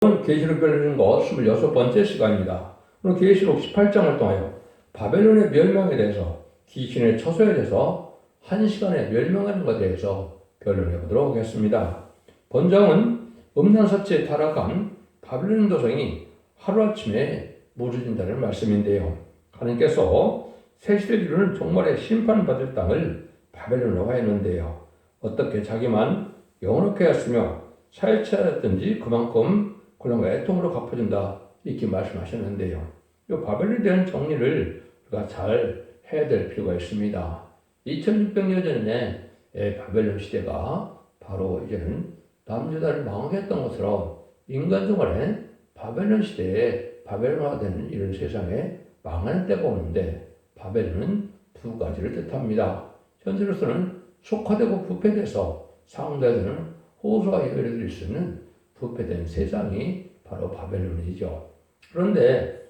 계시록 별리는 것 26번째 시간입니다. 오늘 계시록 18장을 통하여 바벨론의 멸망에 대해서 귀신의 처소에 대해서 한 시간에 멸망하는 것에 대해서 변론해 보도록 하겠습니다. 본장은 음란사치에 타락한 바벨론 도성이 하루아침에 무너진다는 말씀인데요. 하나님께서 새 시대를 이루는 종말의 심판받을 땅을 바벨론이라고 했는데요. 어떻게 자기만 영원하게 하였으며 사회차였든지 그만큼 고난과 애통으로 갚아준다 이렇게 말씀하셨는데요. 이 바벨론에 대한 정리를 우리가 잘 해야 될 필요가 있습니다. 2600년 전에 바벨론 시대가 바로 이제는 남유다를 망하게 했던 것처럼 인간 생활에 바벨론 시대에 바벨론화되는 이런 세상에 망하는 때가 오는데 바벨론은 두 가지를 뜻합니다. 현재로서는 속화되고 부패돼서 상대되는 호소와 예배를 드릴 수 있는 부패된 세상이 바로 바벨론이죠. 그런데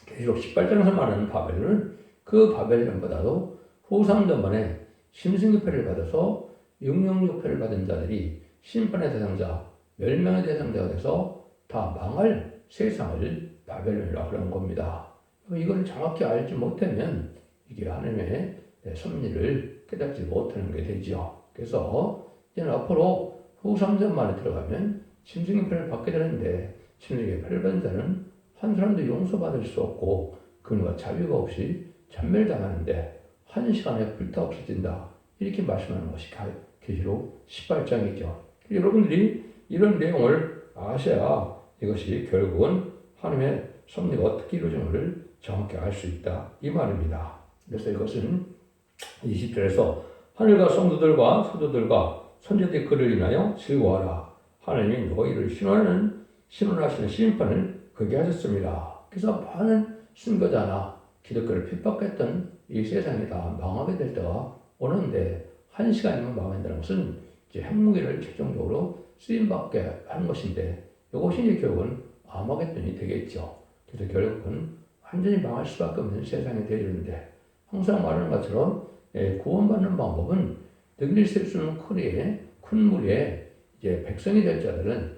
계시록 18장에서 말하는 바벨론은 그 바벨론보다도 후삼전반에 심승기패를 받아서 영영육패를 받은 자들이 심판의 대상자, 멸망의 대상자가 돼서 다 망할 세상을 바벨론이라고 하는 겁니다. 이걸 정확히 알지 못하면 이게 하나님의 섭리를 깨닫지 못하는 게 되죠. 그래서 이제는 앞으로 후 3년 만에 들어가면 짐승의 패를 받게 되는데 짐승의 패를 받은 자는 한 사람도 용서받을 수 없고 근거와 자비가 없이 전멸당하는데 한 시간에 불타 없어진다. 이렇게 말씀하는 것이 계시록 18장이죠. 여러분들이 이런 내용을 아셔야 이것이 결국은 하나님의 섭리가 어떻게 이루어지는지를 정확히 알 수 있다. 이 말입니다. 그래서 이것은 20절에서 하늘과 성도들과 사도들과 선지자들이 그를 인하여 즐거워하라. 하나님이 너희를 신원하시는 심판을 그게 하셨습니다. 그래서 많은 순교자나 기독교를 핍박했던 이 세상이 다 망하게 될 때가 오는데 한 시간이면 망한다는 것은 이제 핵무기를 최종적으로 쓰임받게 하는 것인데 이것이 이제 결국은 아마겟돈이 되겠죠. 그래서 결국은 완전히 망할 수밖에 없는 세상이 되는데 항상 말하는 것처럼 구원받는 방법은 능히 셀 수 없는 큰 무리에 이제 백성이 될 자들은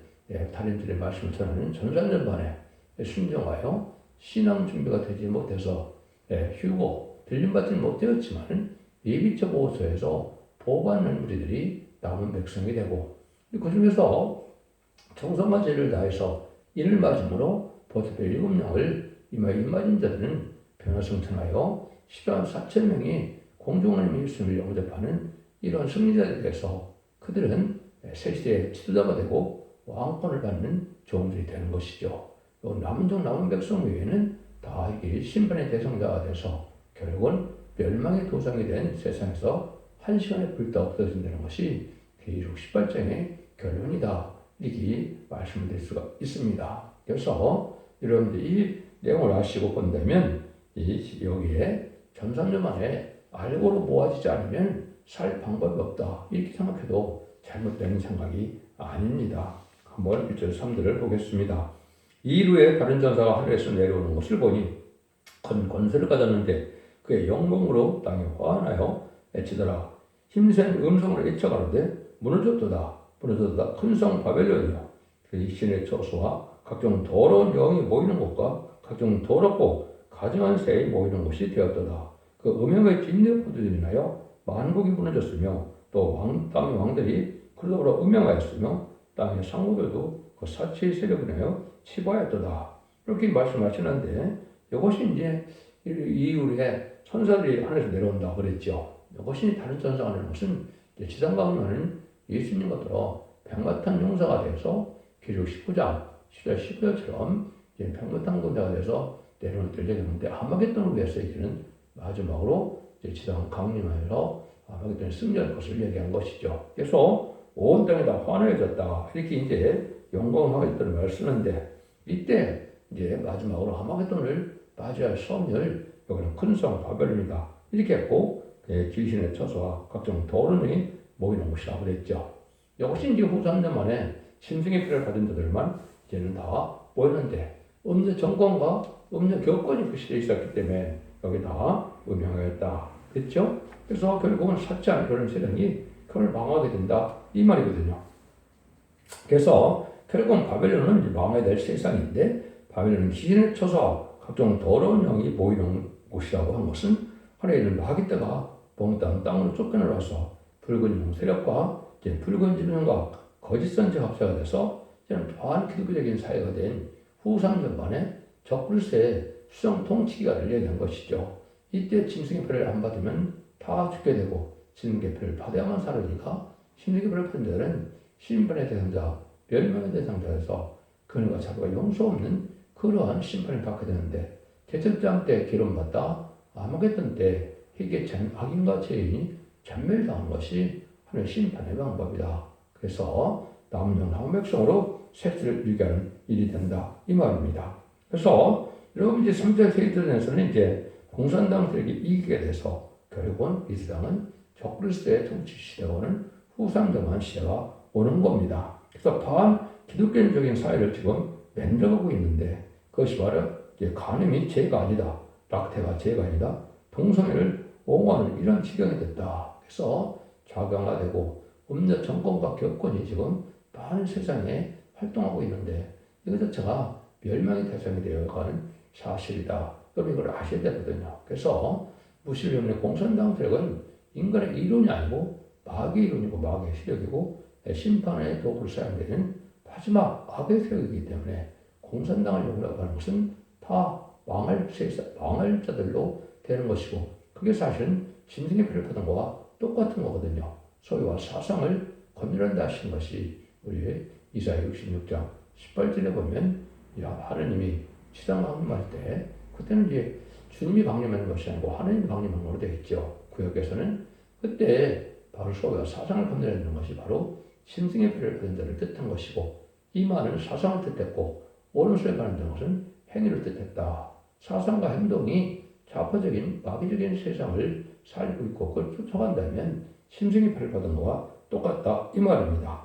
달인들의 말씀을 전하는 전산전반에 순종하여 신앙 준비가 되지 못해서 휴고 들림받지 못되었지만 예비처 보호소에서 보호받는 우리들이 남은 백성이 되고 그 중에서 정성과 죄를 다해서 이를 맞음으로 보태별 7명을 임맞은 자들은 변화성천하여 10만 4천 명이 공중하나님의 일심을 영접하는 이런 승리자들에 대해서 그들은 새 시대의 지도자가 되고 왕권을 받는 종들이 되는 것이죠. 남은 백성 외에는 다 이게 심판의 대상자가 돼서 결국은 멸망의 도상이 된 세상에서 한 시간에 불타 없어진다는 것이 계시록 18장의 결론이다. 이렇게 말씀을 드릴 수가 있습니다. 그래서 여러분들이 이 내용을 아시고 본다면 여기에 전산주 만에 알고로 모아지지 않으면 살 방법이 없다. 이렇게 생각해도 잘못된 생각이 아닙니다. 한번 1절 3절을 보겠습니다. 이후에 다른 전사가 하늘에서 내려오는 것을 보니 큰 권세를 가졌는데 그의 영광으로 땅에 화나여 외치더라. 힘센 음성을 외쳐가는데 무너졌도다. 큰 성 바벨론이여. 그 신의 처소와 각종 더러운 영이 모이는 곳과 각종 더럽고 가증한 새에 모이는 곳이 되었도다. 그 음행의 뒷내 포도주로 인하여 만국이 무너졌으며 또 땅의 왕들이 그러므로 음행하였으며 땅의 상무들도 그 사치의 세력을 인하여 치부하였도다. 이렇게 말씀하시는데 이것이 이제 이후에 천사들이 하늘에서 내려온다 그랬죠. 이것이 다른 천사가 아니라 무슨 지상 강림하는 예수님과 들어 백마탄 용사가 돼서 계시록 19장 19절처럼 백마탄 군대가 돼서 내려올 때 되는데 아마겟돈을 위해서 이제는 마지막으로 지상 강림하여서 아마겟돈이 승리할 것을 얘기한 것이죠. 그래서 온 땅이 다 환호해졌다. 이렇게 이제 영광하겠다는 말을 쓰는데 이때 이제 마지막으로 아마겟돈을 맞이할 성을 여기는 큰 성 바벨론이다. 이렇게 했고 귀신의 처소와 각종 더러움이 모이는 곳이라고 그랬죠. 이것이 이제 후 3년 만에 심승의 피를 받은 자들만 이제는 다 모였는데 음녀 정권과 음녀 교권이 그 시대에 있었기 때문에 여기 다 음행하였다. 그렇죠? 그래서 결국은 사치한 그런 세상이 그걸 망하게 된다. 이 말이거든요. 그래서 결국은 바벨론은 이제 망해될 세상인데 바벨론은 기신에 쳐서 각종 더러운 영이 모이는 곳이라고 한 것은 하나님은 마귀 때가 몽땅 땅으로 쫓겨나서 붉은 영 세력과 이제 붉은 지능과 거짓 선지 합세가 돼서 이제는 반기독교적인 사회가 된 후상 전반에 적불세의 수정 통치기가를 얘기한 것이죠. 이때 짐승의 표를 안 받으면 다 죽게 되고 짐승의 표를 받아야만 살으니까 짐승의 표를 받은 자들은 심판의 대상자, 멸망의 대상자에서 그늘과 자루가 용서 없는 그러한 심판을 받게 되는데 대첩장 때 기름받다 아마겟돈 때 희게 찬 악인과 죄인이 전멸당한 것이 하나님의 심판의 방법이다. 그래서 남은 남은 백성으로 색시를 유기하는 일이 된다. 이 말입니다. 그래서 여러분 이제 3절 세기전에서는 이제 공산당 세력이 이기게 돼서 결국은 이 세상은 적그리스도의 통치 시대가 오는 후상정한 시대가 오는 겁니다. 그래서 반 기독교적인 사회를 지금 만들어가고 있는데 그것이 바로 이제 간음이 죄가 아니다. 낙태가 죄가 아니다. 동성애를 옹호하는 이런 지경이 됐다. 그래서 좌강화되고 음녀 정권과 격권이 지금 많은 세상에 활동하고 있는데 이것 자체가 멸망의 대상이 되어가는 사실이다. 여러분 이걸 아셔야 되거든요. 그래서 무신론의 공산당 세력은 인간의 이론이 아니고 마귀의 이론이고 마귀의 세력이고 심판의 도구로 사용되는 마지막 악의 세력이기 때문에 공산당을 용납하는 것은 다 망할 자들로 되는 것이고 그게 사실은 짐승의 표를 받은 거와 똑같은 거거든요. 소유와 사상을 건드린다 하시는 것이 우리 이사야 66장 18절에 보면 하느님이 지상 강림할 때 그때는 이제 주님이 강림하는 것이 아니고 하느님이 강림하는 걸로 되어 있죠. 구역에서는 그때 바로 소유와 사상을 건드리는 것이 바로 짐승의 표를 받은 자를 뜻한 것이고 이 말은 사상을 뜻했고 오른손에 가는 것은 행위를 뜻했다. 사상과 행동이 좌파적인 마귀적인 세상을 살고 있고 그걸 쫓아간다면 짐승의 표를 받은 것과 똑같다 이 말입니다.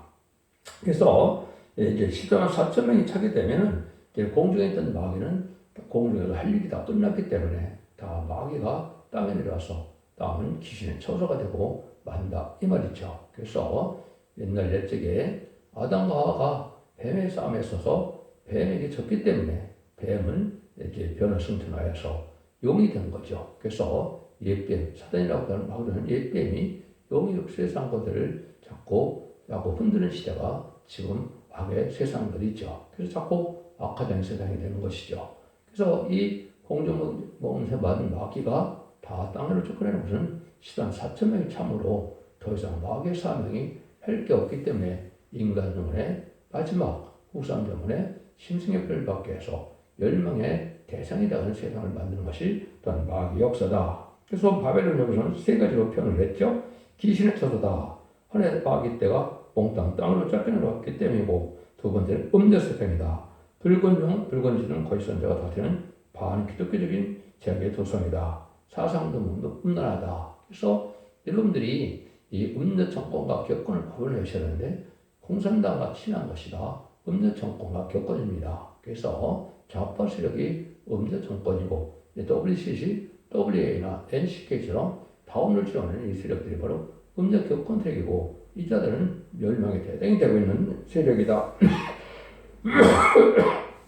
그래서 이제 시간 4천 명이 차게 되면은 이제 공중에 있던 마귀는 공중에서 할 일이 다 끝났기 때문에 다 마귀가 땅에 내려와서 다음은 귀신의 처소가 되고 만다 이 말이죠. 그래서 옛날 옛적에 아담과 하와가 뱀의 싸움에 있어서 뱀에게 졌기 때문에 뱀은 이제 변화 승천하여서 용이 된 거죠. 그래서 옛뱀 사단이라고 하는 마귀는 옛뱀이 용이 세상 것들을 자꾸 흔드는 시대가 지금 악의 세상들이죠. 그래서 자꾸 악화된 세상이 되는 것이죠. 그래서 이 공중몽세 받은 마귀가 다 땅으로 쫓겨내는 것은 시간 4천 명이 참으로 더 이상 마귀의 사명이 할 게 없기 때문에 인간 영혼의 마지막 후상 영혼의 심승의 표를 받게 해서 멸망의 대상이 되는 세상을 만드는 것이 또한 마귀의 역사다. 그래서 바벨론 여기서는 세 가지로 표현을 했죠. 귀신의 처소다. 하나의 마귀 때가 몽땅 땅으로 쫓겨내왔기 때문이고 두 번째는 음녀 세상이다. 붉은 영, 붉은 지는 거짓 선자가 다스리는 반기독교적인 제약의 도성이다. 사상도 몸도 음란하다. 그래서 여러분들이 이 음녀 정권과 격권을 구분하셔야 하는데 공산당과 친한 것이다. 음녀 정권과 격권입니다. 그래서 좌파 세력이 음녀 정권이고 WCC, WA나 NCK처럼 다운을 지원하는 이 세력들이 바로 음녀 격권 세력이고 이 자들은 멸망의 대상이 되고 있는 세력이다.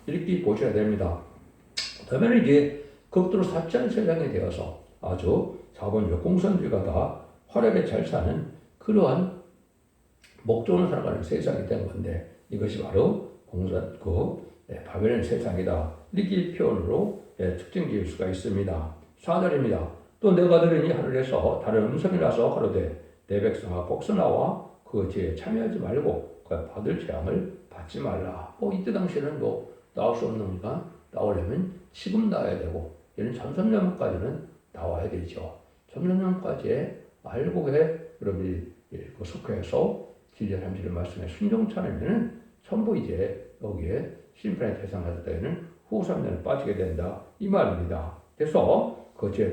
이렇게 보셔야 됩니다. 그러면 이제 극도로 사치한 세상이 되어서 아주 자본주의 공산주의가 다 화려하게 잘 사는 그러한 목적을 살아가는 세상이 된 건데 이것이 바로 바벨론 세상이다. 이렇게 표현으로 특징 지을 수가 있습니다. 4절입니다. 또 내가 들으니 하늘에서 다른 음성이 나서 가로되 내 백성아 복선하와 그 죄에 참여하지 말고 그 받을 재앙을 받지 말라. 이때 당시에는 나올 수 없는 거니까 나오려면 지금 나와야 되고 얘는 전선년까지는 나와야 되죠. 전선년까지의 알고에 여러분이 속해서 진리의 삼실의 말씀에 순종치 않으면은 전부 이제 여기에 심판의 대상하다 되는 후삼년에 빠지게 된다 이 말입니다. 그래서 그 죄에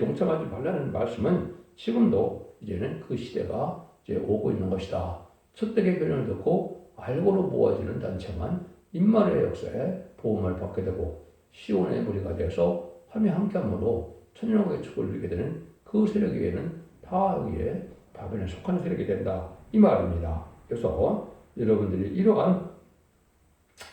동참하지 말라는 말씀은 지금도 이제는 그 시대가 이제 오고 있는 것이다. 첫대의 변론을 듣고 알고로 모아지는 단체만 임마누엘 역사에 보험을 받게 되고 시온의 무리가 되어서 함이 함께함으로 천년왕국의 축을 누리게 되는 그 세력에게는 다 여기에 바벨론에 속하는 세력이 된다 이 말입니다. 그래서 여러분들이 이러한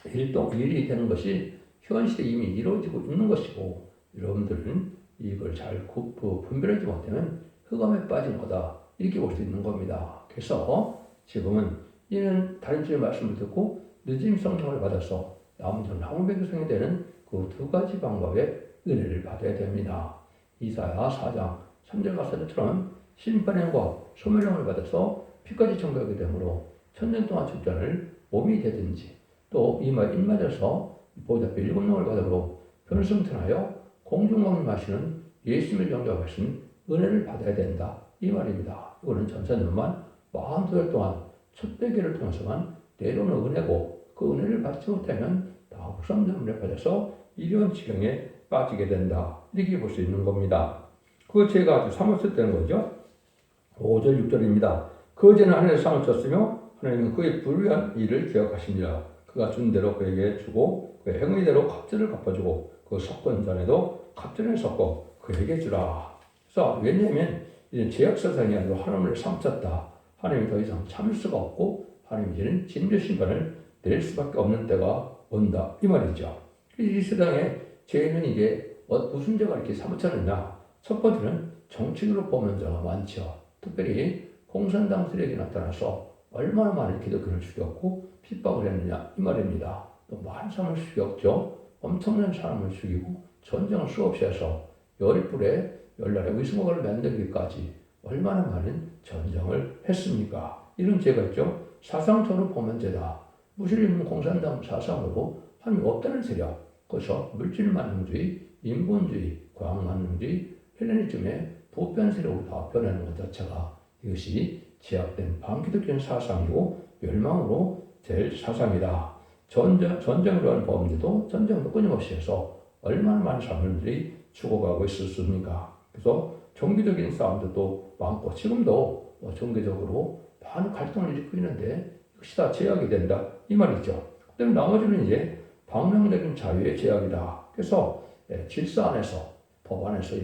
일이 되는 것이 현실에 이미 이루어지고 있는 것이고 여러분들은 이걸 잘 분별하지 못하면 흑암에 빠진 거다 이렇게 볼 수 있는 겁니다. 그래서 지금은 이는 다른 주의 말씀을 듣고 늦은 성령을 받아서 남은 항백성이 되는 그 두 가지 방법의 은혜를 받아야 됩니다. 이사야 4장 3절 가사처럼 심판행과 소멸령을 받아서 피까지 청구하게 되므로 천년 동안 축전을 몸이 되든지 또 이마 입맞아서 보답비 7명을 받으므로 변성천하여 공중왕을 마시는 예수님을 영접하신 은혜를 받아야 된다 이 말입니다. 이거는 전사님만 42달 동안 첫 배기를 통해서만 내려오는 은혜고 그 은혜를 받지 못하면 다 혹삼전문에 빠져서 이런 지경에 빠지게 된다 이렇게 볼 수 있는 겁니다. 그 죄가 아주 사무쳤 되는 거죠. 5절 6절입니다. 그 죄는 하늘에서 상을 쳤으며 하나님은 그의 불의한 일을 기억하시니라. 그가 준 대로 그에게 주고 그의 행위대로 갑절을 갚아주고 그 섞은 전에도 갑절을 섞어 그에게 주라. 그래서 왜냐하면 이제 죄악사상이 아니고 하나님을 삼쳤다. 하나님이 더 이상 참을 수가 없고 하나님이 이제는 진죄 심판을 내릴 수밖에 없는 때가 온다 이 말이죠. 이 세상에 죄는 이제 무슨 죄가 이렇게 사무쳤느냐. 첫 번째는 정치적으로 보면 죄가 많죠. 특별히 공산당 세력이 나타나서 얼마나 많은 기독교를 죽였고 핍박을 했느냐 이 말입니다. 또 많은 사람을 죽였죠. 엄청난 사람을 죽이고 전쟁을 수없이 해서 열불에 열날의 의승국을 만들기까지 얼마나 많은 전쟁을 했습니까? 이런 죄가 있죠. 사상적으로 보면 죄다. 무슬림 공산당 사상으로 하나님 없다는 세력, 그래서 물질만능주의, 인본주의, 과학만능주의, 헬레니즘의 보편 세력으로 다 변하는 것 자체가 이것이 제약된 반기독교적인 사상이고 멸망으로 될 사상이다. 전쟁으로 하는 범죄도 전쟁도 끊임없이 해서 얼마나 많은 사람들이 죽어가고 있었습니까? 그래서 종교적인 싸움도 많고 지금도 종교적으로 많은 갈등을 일으키고 있는데 역시 다 제약이 된다 이 말이죠. 그다음에 나머지는 이제 방명적인 자유의 제약이다. 그래서 질서 안에서 법 안에서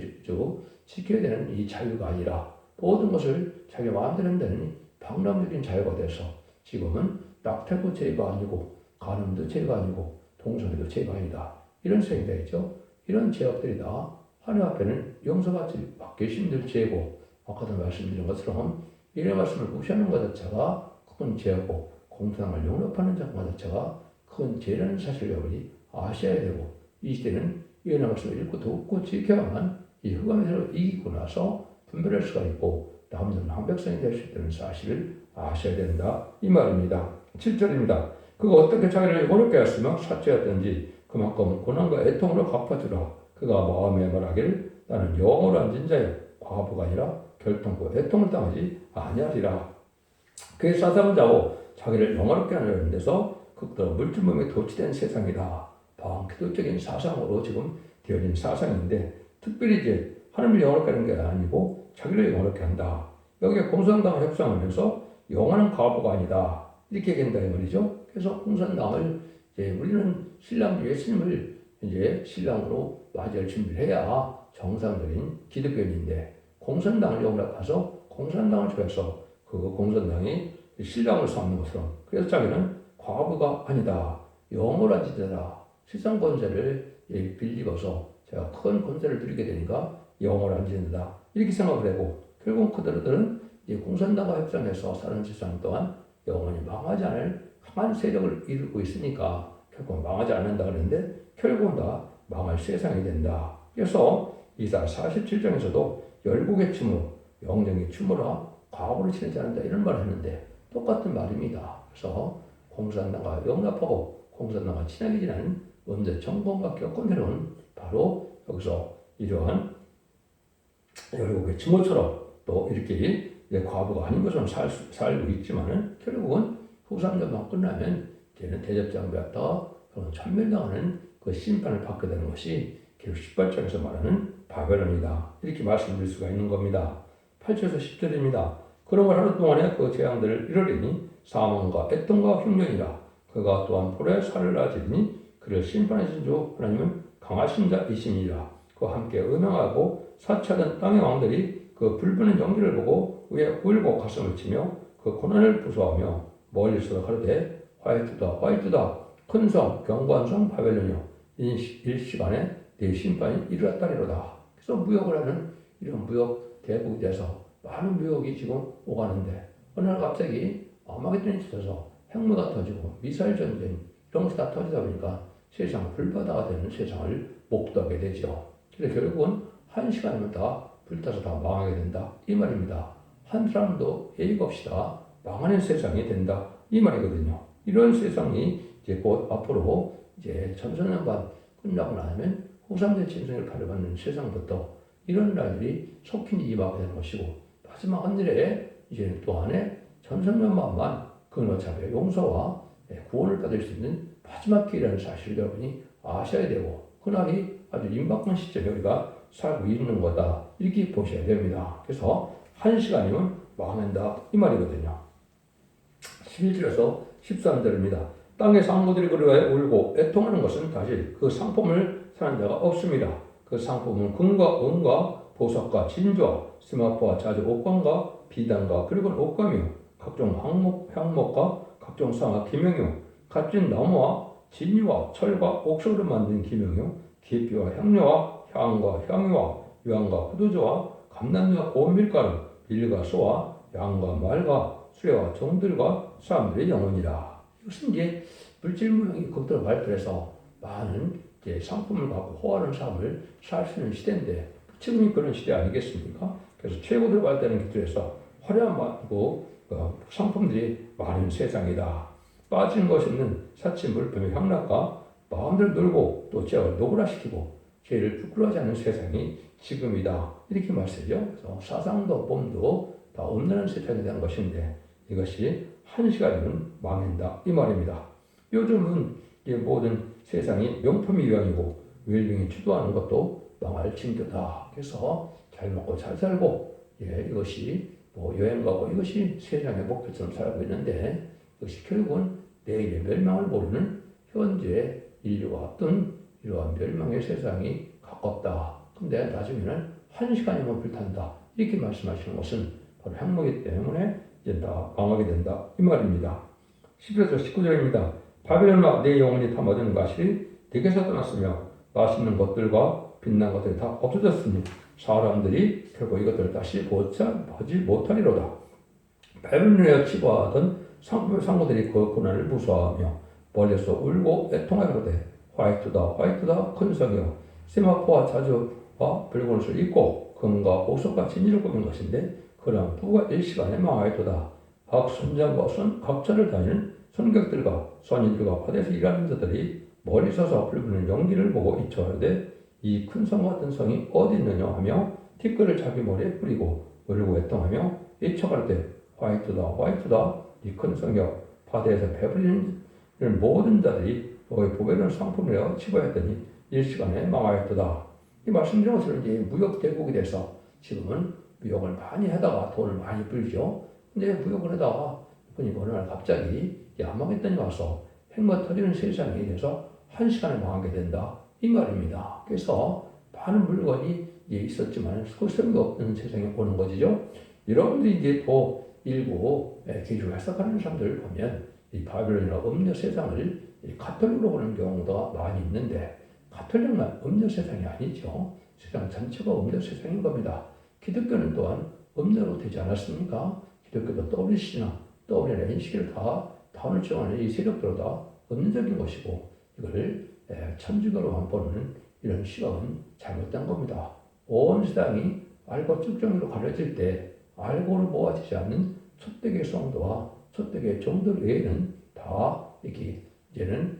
지켜야 되는 이 자유가 아니라 모든 것을 자기 마음대로 한다는 방람적인 자유가 돼서 지금은 낙태도 죄가 아니고 간음도 죄가 아니고 동성애도 죄가 아니다. 이런 생각이 되죠. 이런 죄악들이 다 하나님 앞에는 용서받지 받기 힘들 죄고 아까도 말씀드린 것처럼 이런 말씀을 무시하는 것 자체가 큰 죄고 공산당을 용납하는 것 자체가 큰 죄라는 사실을 여러분이 아셔야 되고 이 시대는 이 은혜 말씀을 읽고 듣고 지켜야만 이 흑암에서 이기고 나서 분별할 수가 있고 남는 항백성이 될 수 있다는 사실을 아셔야 된다 이 말입니다. 7절입니다. 그가 어떻게 자기를 어렵게 하였으며 사죄하였든지 그만큼 고난과 애통으로 갚아주라. 그가 마음에 말하기를 나는 영으로 앉은 자여 과부가 아니라 결통코 애통을 당하지 아니하리라. 그의 사상은 자고 자기를 영화롭게 하는 데서 극도로 물질몸에 도취된 세상이다. 반기독적인 사상으로 지금 되어진 사상인데 특별히 이제 하나님을 영화롭게 하는 게 아니고 자기를 영화롭게 한다. 여기에 공산당을 협상하면서 영원한 과부가 아니다. 이렇게 얘기한다 이 말이죠. 그래서 공산당을 이제 우리는 신랑 예수님을 이제 신랑으로 맞이할 준비를 해야 정상적인 기독교인인데 공산당을 영락해서 공산당을 좋아해서 그 공산당이 신랑을 삼는 것처럼 그래서 자기는 과부가 아니다. 영원한 지대다. 세상 권세를 빌리고서 제가 큰 권세를 누리게 되니까 영원한 지대다. 이렇게 생각을 하고 결국 그들은 이 공산당과 협상해서 37년 동안 영원히 망하지 않을 강한 세력을 이루고 있으니까 결국 망하지 않는다 그러는데 결국은 다 망할 세상이 된다. 그래서 이사 47장에서도 열국의 추모, 영령의 추모라 과거를 지내지 않는다 이런 말을 했는데 똑같은 말입니다. 그래서 공산당과 영납하고 공산당과 친하게 지내는 언제 정권과 격권대로는 바로 여기서 이러한 열국의 추모처럼 또 이렇게 과부가 아닌 것처럼 살고 있지만은 결국은 후삼전만 끝나면 이제는 대접장배였다가 그런 천멸당하는 그 심판을 받게 되는 것이 기록 18장에서 말하는 바벨론이다. 이렇게 말씀드릴 수가 있는 겁니다. 8절에서 10절입니다. 그러므로 하루 동안에 그 재앙들을 이르리니 사망과 애통과 흉년이라. 그가 또한 볼에 살을 나지리니 그를 심판하신 주 하나님은 강하신 자이심이라. 그와 함께 음행하고 사치하던 땅의 왕들이 그 불변의 연기를 보고 위에 울고 가슴을 치며 그 고난을 부수하며 멀리서 가로되 화이트다 화이트다 큰 성 견고한 성 바벨론이여 일시간에 네 심판이 이르렀다리로다. 그래서 무역을 하는 이런 무역 대국이 돼서 많은 무역이 지금 오가는데 어느 날 갑자기 아마겟돈이 터져서 핵무가 터지고 미사일 전쟁 이런 것이 다 터지다 보니까 세상 불바다가 되는 세상을 목도하게 되죠. 그래서 결국은 한 시간이면 다 불타서 다 망하게 된다 이 말입니다. 한 사람도 예의가 없이 다 망하는 세상이 된다 이 말이거든요. 이런 세상이 이제 곧 앞으로 이제 천천년반 끝나고 나면 후삼대 짐승을 발효받는 세상부터 이런 날들이 속히 임하게 되는 것이고 마지막 하늘에 이제 또한에 천천년만만 근어차별 용서와 구원을 받을 수 있는 마지막 기회라는 사실을 여러분이 아셔야 되고 그날이 아주 임박한 시점에 우리가 살고 있는 거다 이렇게 보셔야 됩니다. 그래서 한 시간이면 망한다 이 말이거든요. 11절에서 13절입니다. 땅의 상무들이 그리하여 울고 애통하는 것은 다시 그 상품을 사는 자가 없습니다. 그 상품은 금과 은과 보석과 진주와 스마포와 자주 옥관과 비단과 그리고 옥감이요 각종 향목과 각종 상화 기명이요 값진 나무와 진유와 철과 옥석으로 만든 기명이요 계피와 향료와 향과 향유와 유황과 포도주와 감람류와 고운 밀가루 밀과 소와 양과 말과 수레와 종들과 사람들의 영혼이라. 이것은 이제 물질 무형이 극도로 발달해서 많은 이제 상품을 갖고 호화로운 삶을 살 수 있는 시대인데 지금이 그런 시대 아니겠습니까? 그래서 최고로 발달하는 기술에서 화려한 상품들이 많은 세상이다. 빠진 것이 없는 사치 물품의 향락과 마음대로 놀고 또 죄를 노그라시키고 죄를 부끄러워하지 않는 세상이 지금이다. 이렇게 말씀이죠. 그래서 사상도 범도 다 없는 세상이 되는 것인데 이것이 한 시간이면 망한다. 이 말입니다. 요즘은 모든 세상이 명품이 유행이고 웰빙이 주도하는 것도 망할 징조다. 그래서 잘 먹고 잘 살고 이것이 여행 가고 이것이 세상의 목표처럼 살고 있는데 이것이 결국은 내일의 멸망을 모르는 현재 인류가 어떤 이러한 멸망의 세상이 가깝다. 근데 나중에는 한 시간이면 불탄다. 이렇게 말씀하시는 것은 바로 핵무기 때문에 이제 다 망하게 된다. 이 말입니다. 11절 19절입니다. 바벨론아 내 영혼이 다 모든 것이 내게서 떠났으며 맛있는 것들과 빛난 것들이 다 없어졌으니 사람들이 결국 이것들을 다시 보지 못하리로다. 바벨론에 치부하던 상무들이 그 고난을 무서워하며 멀리서 울고 애통하기로되 화이트다 화이트다 큰 성이여 세마포와 자주와 붉은 옷을 입고 금과 보석과 진리를 꾸민 것인데 그러한 부가 일시간에 망하였도다. 각 선장과 각처를 다니는 선객들과 선인들과 바다에서 일하는 자들이 멀리 서서 불부는 연기를 보고 이초하되 이 큰 성 같은 성이 어디 있느냐 하며 티끌을 자기 머리에 뿌리고 울고 애통하며 이초가르되 화이트다 화이트다 이 큰 성이여 바다에서 배불리는 모든 자들이 너의 보배로운 상품이라 치부하였더니 일시간에 망하였도다. 이 말씀드린 것처럼 이제 무역 대국이 돼서 지금은 무역을 많이 하다가 돈을 많이 벌죠. 근데 무역을 하다가 보니까 어느 날 갑자기 아마겟돈이 와서 핵만 터지는 세상이 돼서 한 시간에 망하게 된다. 이 말입니다. 그래서 많은 물건이 있었지만 소용이 없는 세상이 오는 것이죠. 여러분들이 이제 또 일부 기술을 해석하는 사람들을 보면 이 바벨론이나 음녀 세상을 가톨릭으로 보는 경우가 많이 있는데 가톨릭만 음녀 세상이 아니죠. 세상 전체가 음녀 세상인 겁니다. 기독교는 또한 음녀로 되지 않았습니까? 기독교도 WC나 WNC를 다 다운을 정하는 이 세력들로 다 음녀적인 것이고 이걸 천주교로만 보는 이런 시각은 잘못된 겁니다. 온 세상이 알고 쭉정이로 가려질 때 알고로 모아지지 않는 촛대계 성도와 촛대계 종들 외에는 다 이렇게 이제는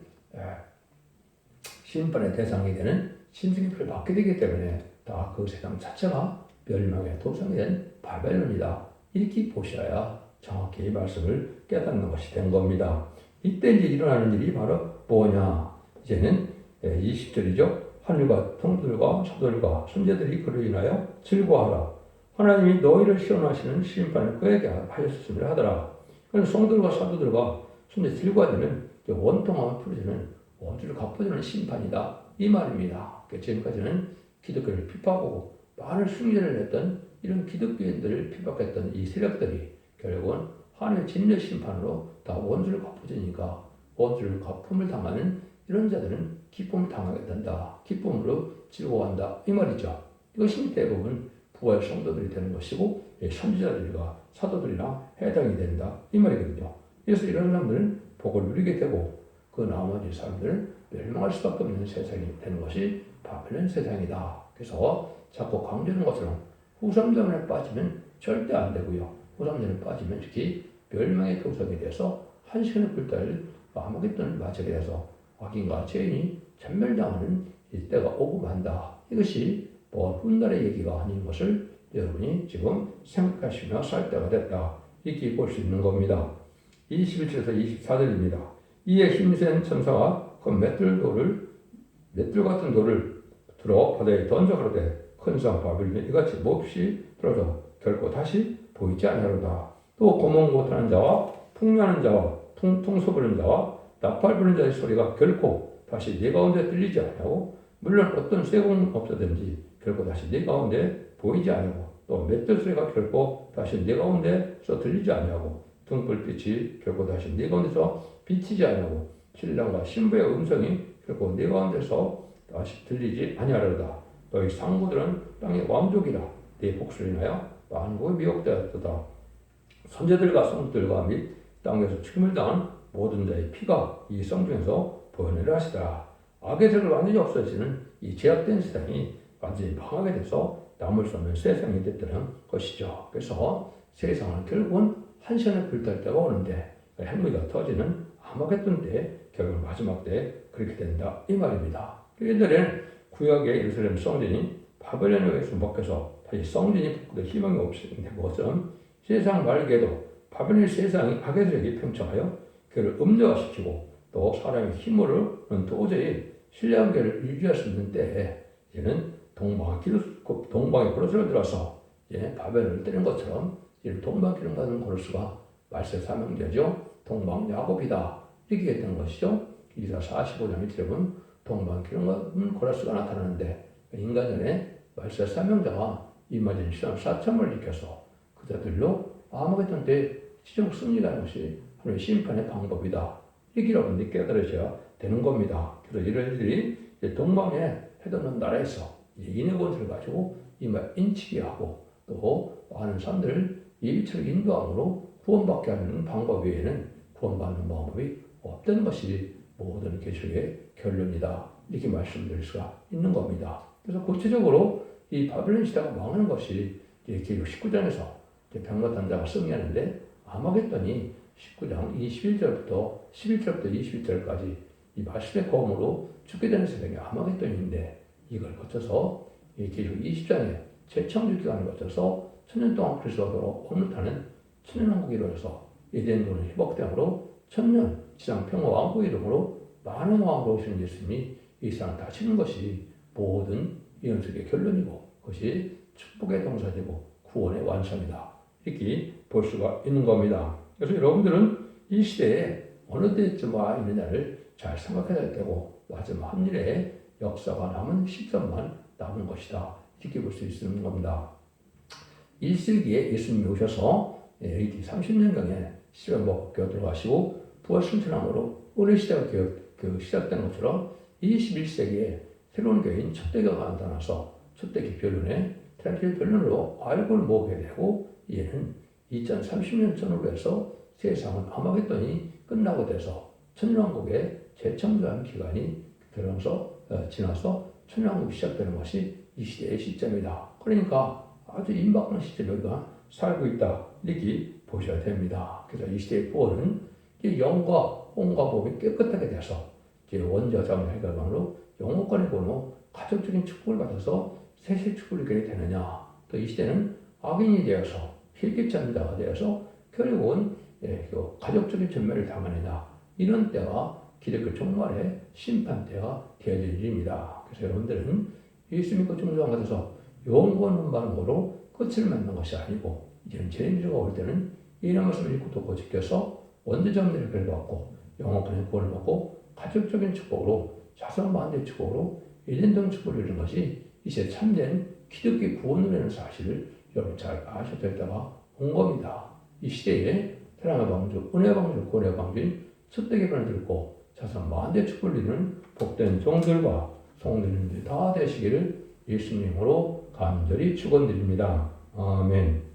심판의 대상이 되는 심승기표를 받게 되기 때문에 다 그 세상 자체가 멸망의 도성이 된 바벨론이다. 이렇게 보셔야 정확히 이 말씀을 깨닫는 것이 된 겁니다. 이때 이제 일어나는 일이 바로 뭐냐? 이제는 20절이죠. 하늘과 통들과 서들과 손자들이 그로 인하여 즐거워하라. 하나님이 너희를 시험하시는 심판을 그에게 하셨음을 하더라. 그래서 성들과 사도들과 손자 즐거워하는 원통함을 풀어주는 원주를 갚아주는 심판이다. 이 말입니다. 지금까지는 기독교를 핍박하고 많은 승리를 했던 이런 기독교인들을 핍박했던 이 세력들이 결국은 하나님의 진노 심판으로 다 원수를 갚아주니까 원수를 갚음을 당하는 이런 자들은 기쁨을 당하게 된다. 기쁨으로 즐거워한다. 이 말이죠. 이것이 대부분 부활 성도들이 되는 것이고 선지자들과 사도들이랑 해당이 된다. 이 말이거든요. 그래서 이런 사람들은 복을 누리게 되고 그 나머지 사람들은 멸망할 수밖에 없는 세상이 되는 것이 바벨론 세상이다. 그래서 자꾸 강조하는 것처럼 후삼전에 빠지면 절대 안 되고요. 후삼전에 빠지면 특히 멸망의 도성에 대해서 한 시간의 불달 아마겟돈을 맞게 돼서 악인과 죄인이 전멸당하는 이때가 오고 만다. 이것이 뭐 훗날의 얘기가 아닌 것을 여러분이 지금 생각하시며 살 때가 됐다. 이렇게 볼 수 있는 겁니다. 21절에서 24절입니다. 이에 힘센 천사가 그 맷돌 같은 돌을 들어 바다에 던져 가로되 큰 성 바벨론이 이같이 몹시 들어서 결코 다시 보이지 아니하로다. 또 고문 못하는 자와 풍요하는 자와 통소 부는 자와 나팔 부는 자의 소리가 결코 다시 네 가운데 들리지 아니하고 물론 어떤 쇠공 없어든지 결코 다시 네 가운데 보이지 아니하고 또 맷돌 소리가 결코 다시 네 가운데서 들리지 아니하고 등불빛이 결코 다시 네 가운데서 비치지 아니하고 신랑과 신부의 음성이 결코 네 가운데서 다시 들리지 아니하려다. 너희 상부들은 땅의 왕족이라 네 복수를 인하여 만국에 미혹되었도다. 선제들과 성들과 및 땅에서 죽임을 당한 모든 자의 피가 이 성 중에서 보여내려 하시더라. 악의 세력을 완전히 없어지는 이 제약된 세상이 완전히 망하게 돼서 남을 수 없는 세상이 됐다는 것이죠. 그래서 세상은 결국은 한 시간에 불탈 때가 오는데 핵무기가 터지는 아마겟돈 때 결국 마지막 때 그렇게 된다 이 말입니다. 옛날에는 구약의 예루살렘 성전이 바벨론에 의해서 먹혀서 다시 성전이 복구될 희망이 없었는데 그것은 세상 말기에도 바벨론 세상이 악의 세력이 팽창하여 그를 음료화시키고 또 사람의 힘으로는 도저히 신뢰관계를 유지할 수 있는 때에 이제는 동방의 고로스를 들어서 바벨론을 때린 것처럼 동방 기름 받은 고로스가 말세 사명제죠. 동방 야곱이다 이렇게 했던 것이죠. 이사 45장의 기록은 동방 기름 받은 고로스가 나타나는데 인간전에 말세 사명자가 이마진 시간 4천을 일으켜서 그자들로 아마겟돈 때 지정 승리라는 것이 하나님의 심판의 방법이다. 이렇게 여러분들이 깨달으셔야 되는 겁니다. 그래서 이런 일들이 동방에 해놓는 나라에서 인의 권세를 가지고 이마 인치게 하고 또 많은 사람들을 예비처럼 인도함으로 구원받게 하는 방법 외에는 구원받는 방법이 없다는 것이 모든 계시의 결론이다. 이렇게 말씀드릴 수가 있는 겁니다. 그래서 구체적으로 이 바벨론 시대가 망하는 것이 계시록 19장에서 병거단자가 승리하는데 아마겟돈이 19장 21절부터 21절까지 이 말씀의 거음으로 죽게 되는 세상이 아마겟돈인데 이걸 거쳐서 계시록 20장에 재창조 기간을 거쳐서 천년 동안 그리스도로 왕노타는 천년왕국이 이루어져서 에덴도는 회복됨으로 천년 지상 평화 왕국 이름으로 많은 왕으로 오시는 예수님이 이 세상을 다치는 것이 모든 예언석의 결론이고 그것이 축복의 동사되고 구원의 완성이다. 이렇게 볼 수가 있는 겁니다. 그래서 여러분들은 이 시대에 어느 때쯤 와 있느냐를 잘 생각해야 될 때고 마지막 한 일에 역사가 남은 시점만 남은 것이다. 이렇게 볼 수 있는 겁니다. 1세기에 예수님이 오셔서 AD 30년경에 시간법교가 들어가시고 부활 승천함으로 오늘 시대가 시작된 것처럼 21세기에 새로운 교회인 첫대교가 나타나서 첫대교 변론에 트라킬 변론으로 알고를 모으게 되고 이에는 2030년 전후로 해서 세상은 아마겟돈이 끝나고 돼서 천년왕국의 재창조하는 기간이 지나서 천년왕국이 시작되는 것이 이 시대의 시점이다. 그러니까 아주 임박한 시점에 우리가 살고 있다. 이렇게 보셔야 됩니다. 그래서 이 시대의 구원은 영과 혼과 몸이 깨끗하게 돼서 원죄와 자원 해결방으로 영혼권의 번호, 가족적인 축복을 받아서 세세 축복을 누리게 되느냐. 또 이 시대는 악인이 되어서 hilgeb지 않는 자가 되어서 결국은 가족적인 전멸을 당하느냐. 이런 때가 기독교 종말의 심판 때가 되어질 일입니다. 그래서 여러분들은 예수 믿고 중생한 것에서 영원한 반응으로 끝을 맺는 것이 아니고 이제는 재림주가 올 때는 이런 말씀을 읽고 듣고 지켜서 원죄자들의 배를 받고 영원권의 구원을 받고 가족적인 축복으로 자선 만대의 축복으로 일련동 축복을 이루는 것이 이제 참된 기독교 구원이라는 사실을 여러분 잘 아셔야 될 때가 온 겁니다. 이 시대에 사랑의 방주, 은혜 방주, 구원의 방주인 첫대기 변을 들고 자선 만대 축복을 이루는 복된 종들과 성도님들이 다 되시기를 예수님으로 간절히 축원드립니다. 아멘.